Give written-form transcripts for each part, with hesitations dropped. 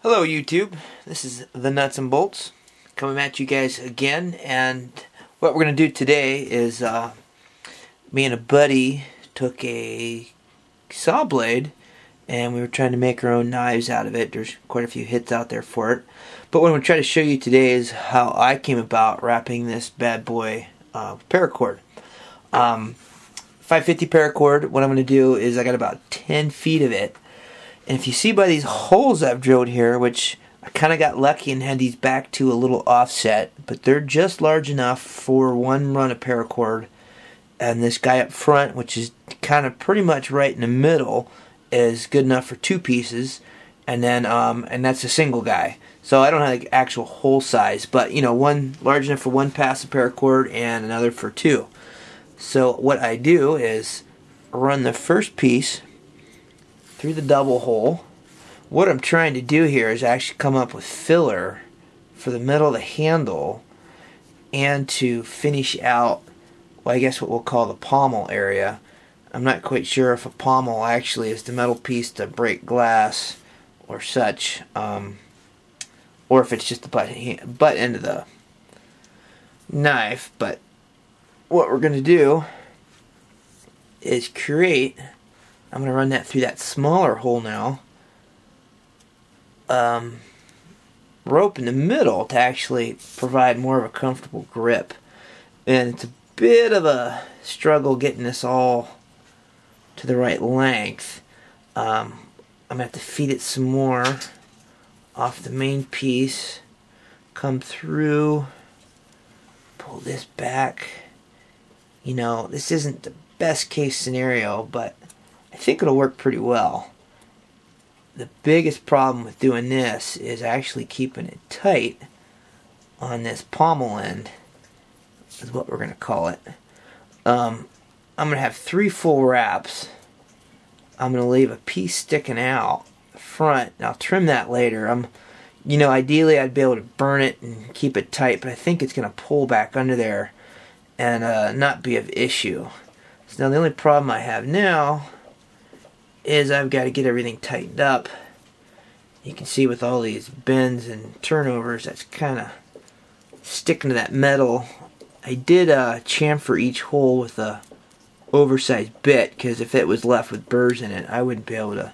Hello YouTube, this is the Nuts and Bolts coming at you guys again, and what we're going to do today is me and a buddy took a saw blade and we were trying to make our own knives out of it. There's quite a few hits out there for it, but what I'm going to try to show you today is how I came about wrapping this bad boy paracord. 550 paracord. What I'm going to do is I got about 10 feet of it. And if you see by these holes I've drilled here, which I kind of got lucky and had these back to a little offset, but they're just large enough for one run of paracord. And this guy up front, which is kind of pretty much right in the middle, is good enough for two pieces. And then, and that's a single guy. So I don't have the actual hole size, but you know, one large enough for one pass of paracord and another for two. So what I do is run the first piece through the double hole. What I'm trying to do here is actually come up with filler for the middle of the handle and to finish out, well, I guess what we'll call the pommel area. I'm not quite sure if a pommel actually is the metal piece to break glass or such, or if it's just the butt end of the knife. But what we're going to do is create, I'm going to run that through that smaller hole now, rope in the middle to actually provide more of a comfortable grip. And it's a bit of a struggle getting this all to the right length. I'm going to have to feed it some more off the main piece, come through, pull this back. You know, this isn't the best case scenario, but I think it'll work pretty well. The biggest problem with doing this is actually keeping it tight on this pommel end, is what we're going to call it. I'm going to have 3 full wraps. I'm going to leave a piece sticking out front, and I'll trim that later. You know, ideally I'd be able to burn it and keep it tight, but I think it's going to pull back under there and not be of issue. So now the only problem I have now is I've got to get everything tightened up. You can see with all these bends and turnovers, that's kind of sticking to that metal. I did chamfer each hole with a oversized bit, because if it was left with burrs in it, I wouldn't be able to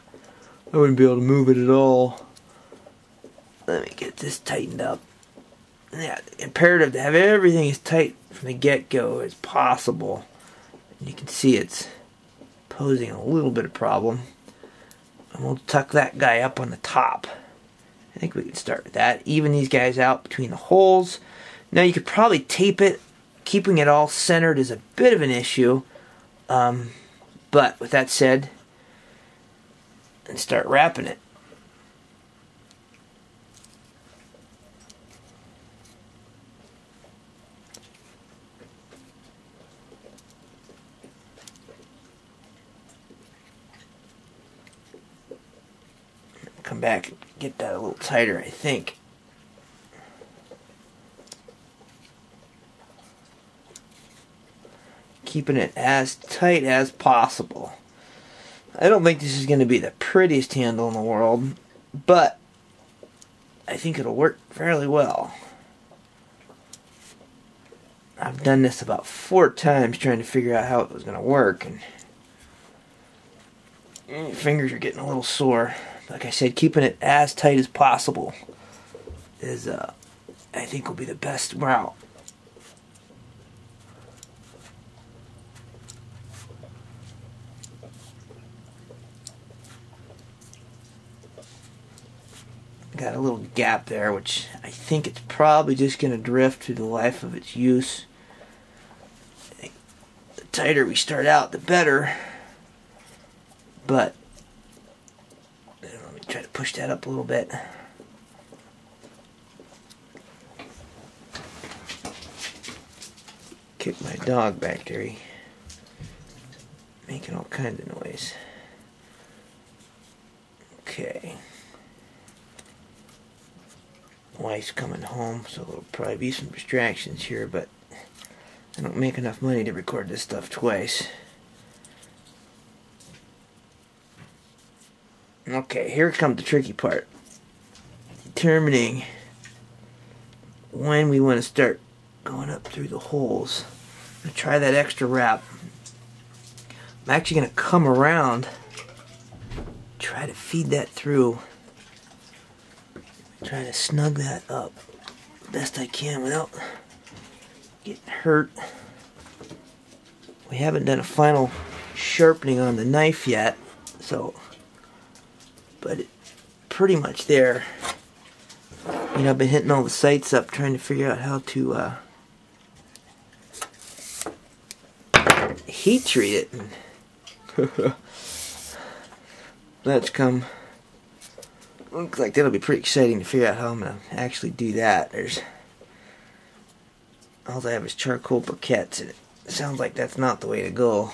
move it at all. Let me get this tightened up. Yeah, imperative to have everything as tight from the get-go as possible. And you can see it's posing a little bit of problem. And we'll tuck that guy up on the top. I think we can start with that. Even these guys out between the holes. Now you could probably tape it. Keeping it all centered is a bit of an issue. But with that said, and start wrapping it. Come back and get that a little tighter, I think. Keeping it as tight as possible. I don't think this is going to be the prettiest handle in the world, but I think it'll work fairly well. I've done this about 4 times trying to figure out how it was going to work, and your fingers are getting a little sore. Like I said, keeping it as tight as possible is, I think, will be the best route. Got a little gap there, which I think it's probably just going to drift through the life of its use. I think the tighter we start out, the better. But let me try to push that up a little bit. Kick my dog back there. He's making all kinds of noise. Okay. Wife's coming home, so there'll probably be some distractions here, but I don't make enough money to record this stuff twice. Okay, here comes the tricky part. determining when we want to start going up through the holes. I'm going to try that extra wrap. I'm actually going to come around, try to feed that through, try to snug that up best I can without getting hurt. We haven't done a final sharpening on the knife yet, so, but it's pretty much there. You know, I've been hitting all the sights up trying to figure out how to heat treat it. Let's come. Looks like that'll be pretty exciting to figure out how I'm going to actually do that. All I have is charcoal briquettes, and it sounds like that's not the way to go.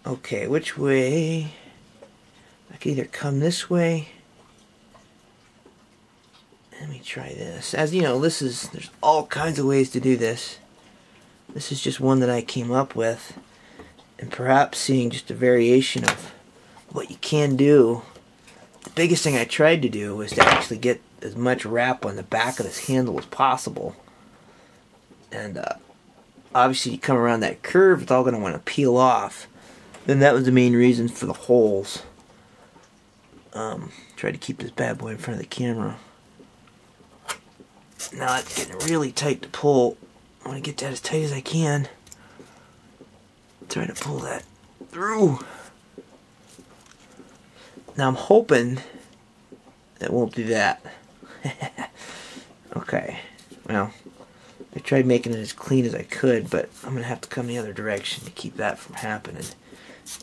Okay, which way? I can either come this way. Let me try this. As you know, there's all kinds of ways to do this. This is just one that I came up with, and perhaps seeing just a variation of what you can do. The biggest thing I tried to do was to actually get as much wrap on the back of this handle as possible. And obviously you come around that curve, it's all going to want to peel off. Then that was the main reason for the holes. Try to keep this bad boy in front of the camera. Now it's getting really tight to pull. I want to get that as tight as I can. Try to pull that through. Now I'm hoping that won't do that. Okay, well, I tried making it as clean as I could, but I'm going to have to come the other direction to keep that from happening.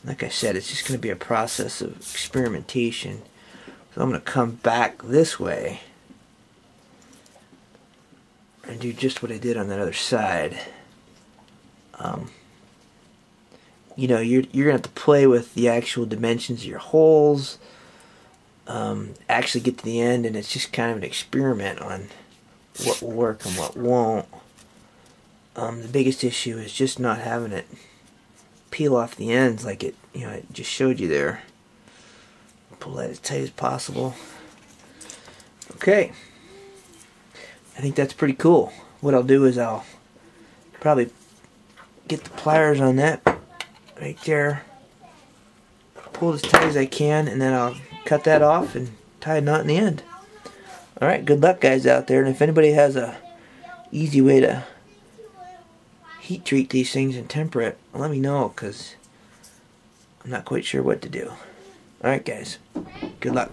Like I said, it's just going to be a process of experimentation. So I'm going to come back this way and do just what I did on that other side. You know, you're going to have to play with the actual dimensions of your holes, actually get to the end, and it's just kind of an experiment on what will work and what won't. The biggest issue is just not having it peel off the ends like it, I just showed you there. Pull that as tight as possible. Okay. I think that's pretty cool. What I'll do is I'll probably get the pliers on that right there, pull as tight as I can, and then I'll cut that off and tie a knot in the end. Alright, good luck guys out there, and if anybody has a easy way to heat treat these things and temper it, let me know, because I'm not quite sure what to do. Alright guys, good luck.